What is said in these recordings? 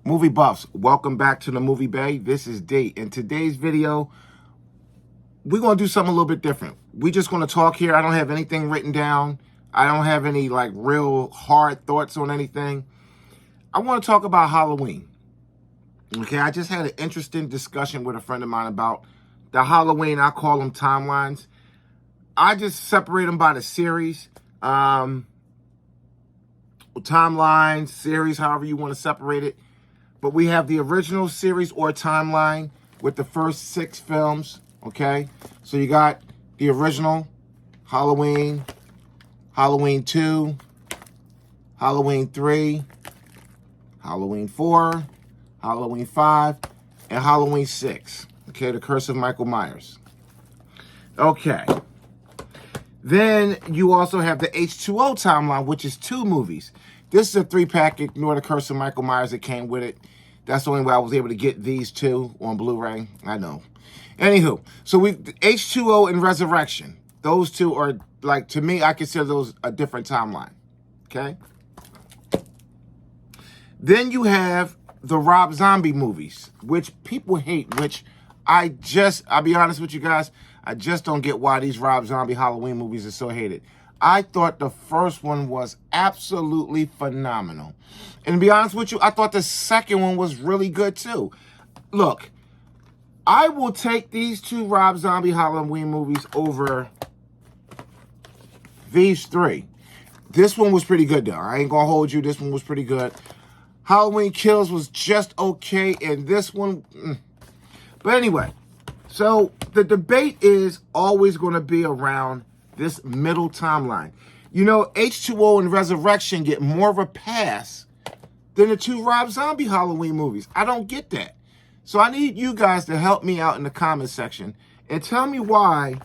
Movie buffs, welcome back to the Movie Bay. This is D. In today's video, we're going to do something a little bit different. We're just going to talk here. I don't have anything written down. I don't have any real hard thoughts on anything. I want to talk about Halloween. Okay, I just had an interesting discussion with a friend of mine about the Halloween, I call them timelines. I just separate them by the series. Timeline, series, however you want to separate it. But we have the original series or timeline with the first 6 films, okay? So you got the original, Halloween, Halloween 2, Halloween 3, Halloween 4, Halloween 5, and Halloween 6. Okay, The Curse of Michael Myers. Okay. Then you also have the H2O timeline, which is 2 movies. This is a 3-pack, ignore The Curse of Michael Myers that came with it. That's the only way I was able to get these 2 on Blu-ray. I know. Anywho, so we H2O and Resurrection. Those 2 are, to me, I consider those a different timeline. Okay? Then you have the Rob Zombie movies, which people hate, which I'll be honest with you guys, I just don't get why these Rob Zombie Halloween movies are so hated. I thought the first one was absolutely phenomenal. And to be honest with you, I thought the second one was really good too. Look, I will take these 2 Rob Zombie Halloween movies over these 3. This one was pretty good though. I ain't gonna hold you. This one was pretty good. Halloween Kills was just okay, and this one... But anyway, so the debate is always going to be around this middle timeline. You know, H2O and Resurrection get more of a pass than the 2 Rob Zombie Halloween movies. I don't get that. So I need you guys to help me out in the comment section and tell me why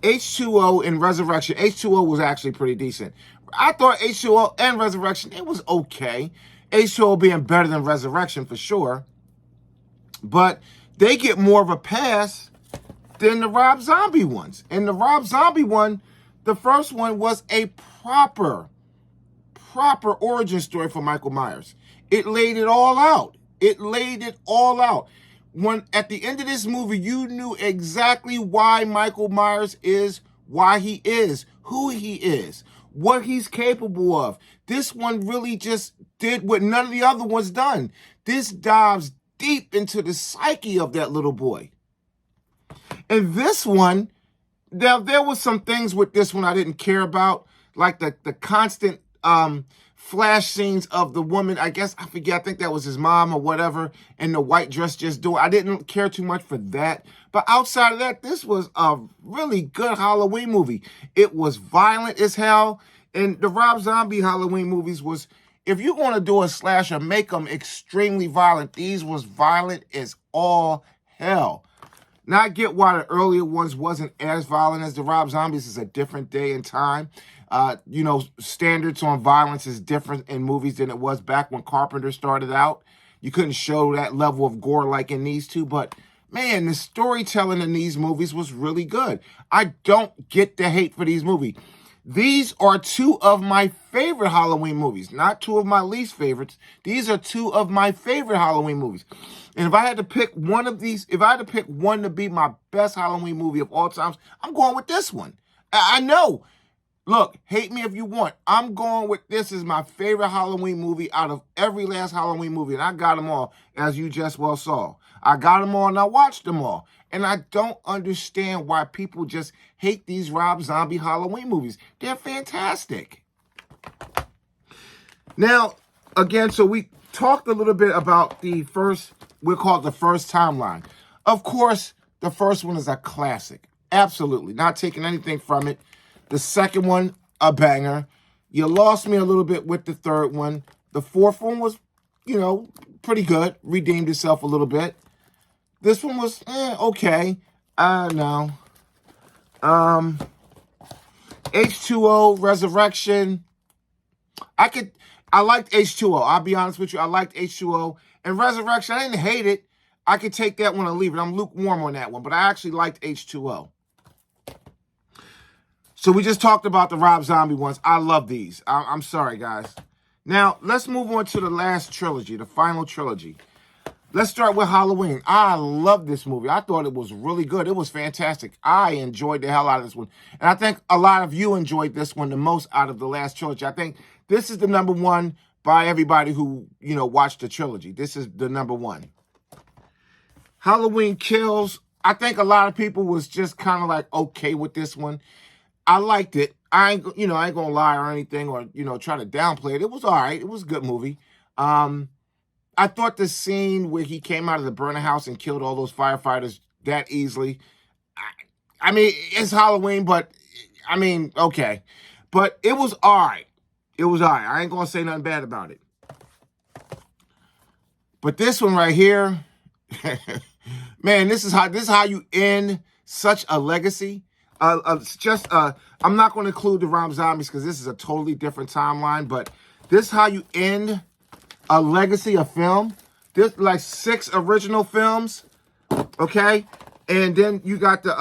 H2O and Resurrection... H2O was actually pretty decent. I thought H2O and Resurrection, it was okay. H2O being better than Resurrection for sure. But they get more of a pass than the Rob Zombie ones. And the Rob Zombie one, the first one was a proper origin story for Michael Myers. It laid it all out. It laid it all out. When at the end of this movie, you knew exactly why Michael Myers is why he is, who he is, what he's capable of. This one really just did what none of the other ones done. This dives deep into the psyche of that little boy. And this one, there was some things with this one I didn't care about, like the constant flash scenes of the woman. I think that was his mom or whatever, and the white dress just doing. I didn't care too much for that. But outside of that, this was a really good Halloween movie. It was violent as hell. And the Rob Zombie Halloween movies was, if you're going to do a slasher, make them extremely violent. These was violent as all hell. Now I get why the earlier ones wasn't as violent as the Rob Zombies. It's a different day and time. Standards on violence is different in movies than it was back when Carpenter started out. You couldn't show that level of gore like in these 2, but man, the storytelling in these movies was really good. I don't get the hate for these movies. These are 2 of my favorite Halloween movies, not 2 of my least favorites. These are 2 of my favorite Halloween movies. And if I had to pick one of these, if I had to pick one to be my best Halloween movie of all times, I'm going with this one. I know. Look, hate me if you want. I'm going with this as my favorite Halloween movie out of every last Halloween movie. And I got them all, as you just well saw. I got them all and I watched them all. And I don't understand why people just hate these Rob Zombie Halloween movies. They're fantastic. Now, again, so we talked a little bit about the first, we'll call it the first timeline. Of course, the first one is a classic. Absolutely. Not taking anything from it. The second one, a banger. You lost me a little bit with the third one. The fourth one was, pretty good. Redeemed itself a little bit. This one was, okay. No. H2O, Resurrection. I liked H2O. I'll be honest with you. I liked H2O. And Resurrection, I didn't hate it. I could take that one or leave it. I'm lukewarm on that one. But I actually liked H2O. So we just talked about the Rob Zombie ones. I love these. I'm sorry, guys. Now, let's move on to the last trilogy, the final trilogy. Let's start with Halloween. I love this movie. I thought it was really good. It was fantastic. I enjoyed the hell out of this one. And I think a lot of you enjoyed this one the most out of the last trilogy. I think this is the number one by everybody who, watched the trilogy. This is the number one. Halloween Kills. I think a lot of people was just kind of like okay with this one. I liked it. I ain't gonna lie or anything or, try to downplay it. It was all right. It was a good movie. I thought the scene where he came out of the burner house and killed all those firefighters that easily. I mean, it's Halloween, but I mean, okay. But it was all right. It was all right. I ain't going to say nothing bad about it. But this one right here, man, this is how you end such a legacy. I'm not going to include the Rob Zombies because this is a totally different timeline, but this is how you end a legacy of film. There's like 6 original films, okay? And then you got the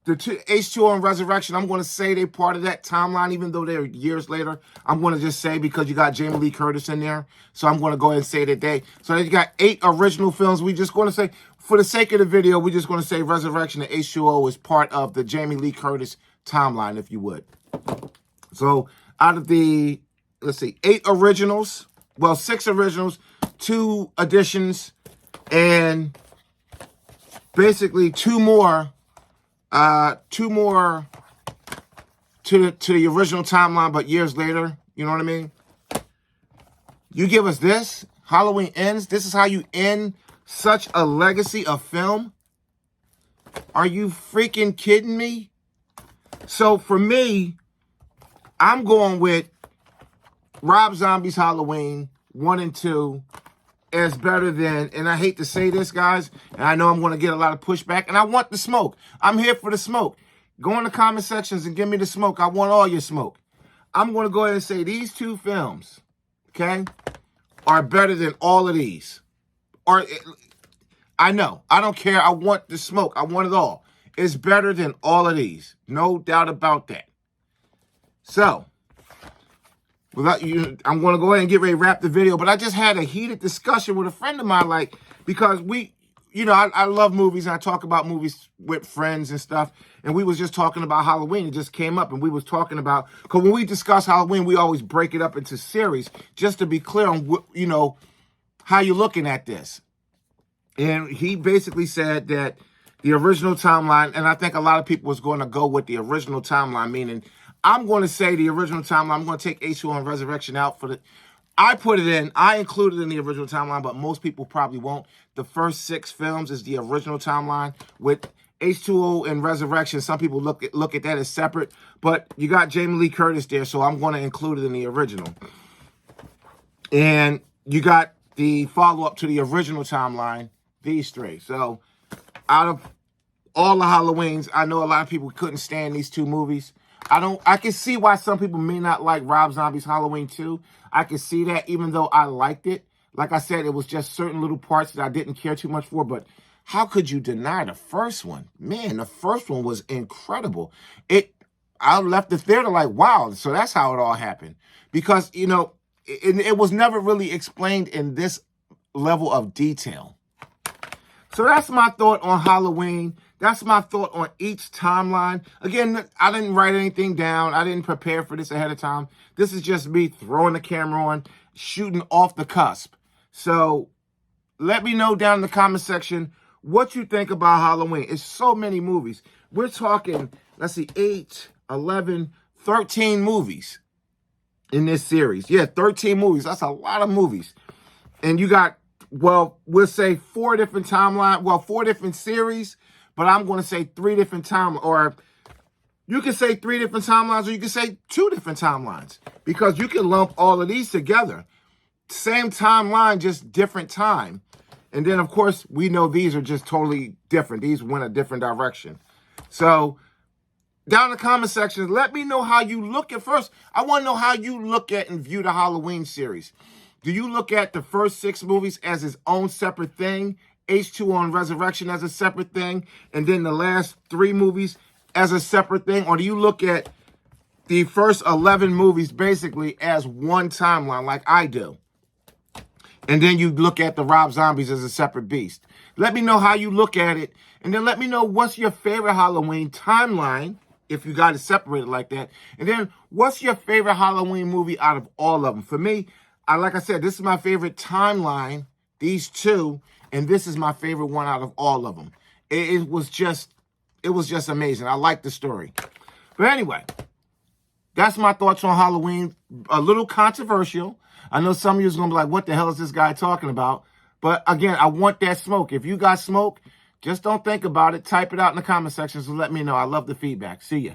H2O and Resurrection. I'm going to say they're part of that timeline, even though they're years later. I'm going to just say because you got Jamie Lee Curtis in there. So I'm going to go ahead and say that so you got 8 original films. We just going to say, for the sake of the video, we're just going to say Resurrection and H2O is part of the Jamie Lee Curtis timeline, if you would. So out of the, let's see, 8 originals, well, 6 originals, 2 additions, and basically 2 more to the original timeline, but years later. You know what I mean? You give us this, Halloween Ends. This is how you end such a legacy of film. Are you freaking kidding me? So for me, I'm going with Rob Zombie's Halloween 1 and 2 is better than, and I hate to say this, guys, and I know I'm going to get a lot of pushback, and I want the smoke. I'm here for the smoke. Go in the comment sections and give me the smoke. I want all your smoke. I'm going to go ahead and say these 2 films, okay, are better than all of these. Or I know. I don't care. I want the smoke. I want it all. It's better than all of these. No doubt about that. So, I'm going to go ahead and get ready to wrap the video, but I just had a heated discussion with a friend of mine, because I love movies, and I talk about movies with friends and stuff, and we was just talking about Halloween. It just came up, and we was talking about, because when we discuss Halloween, we always break it up into series, just to be clear on, how you're looking at this. And he basically said that the original timeline, and I think a lot of people was going to go with the original timeline, meaning I'm going to say the original timeline. I'm going to take H2O and Resurrection out for I put it in. I included it in the original timeline, but most people probably won't. The first 6 films is the original timeline with H2O and Resurrection. Some people look at that as separate, but you got Jamie Lee Curtis there, so I'm going to include it in the original. And you got the follow-up to the original timeline, these 3. So out of all the Halloweens, I know a lot of people couldn't stand these 2 movies. I can see why some people may not like Rob Zombie's Halloween 2. I can see that, even though I liked it. Like I said, it was just certain little parts that I didn't care too much for. But how could you deny the first one? Man, the first one was incredible. I left the theater like, wow. So that's how it all happened. Because, it was never really explained in this level of detail. So that's my thought on Halloween. That's my thought on each timeline. Again, I didn't write anything down. I didn't prepare for this ahead of time. This is just me throwing the camera on, shooting off the cusp. So let me know down in the comment section what you think about Halloween. It's so many movies. We're talking, let's see, 8, 11, 13 movies in this series. Yeah, 13 movies. That's a lot of movies. And you got, well, we'll say 4 different timelines. Well, 4 different series. But I'm going to say 3 different timelines. Or you can say 3 different timelines, or you can say 2 different timelines. Because you can lump all of these together. Same timeline, just different time. And then, of course, we know these are just totally different. These went a different direction. So, down in the comment section, let me know how you look at first. I want to know how you look at and view the Halloween series. Do you look at the first 6 movies as its own separate thing? H2O and Resurrection as a separate thing, and then the last 3 movies as a separate thing? Or do you look at the first 11 movies basically as one timeline like I do. And then you look at the Rob Zombies as a separate beast. Let me know how you look at it. And then let me know what's your favorite Halloween timeline, if you got to separate it like that. And then what's your favorite Halloween movie out of all of them? For me, like I said, this is my favorite timeline, these two. And this is my favorite one out of all of them. It was just amazing. I like the story. But anyway, that's my thoughts on Halloween. A little controversial. I know some of you is going to be like, what the hell is this guy talking about? But again, I want that smoke. If you got smoke, just don't think about it. Type it out in the comment section and let me know. I love the feedback. See ya.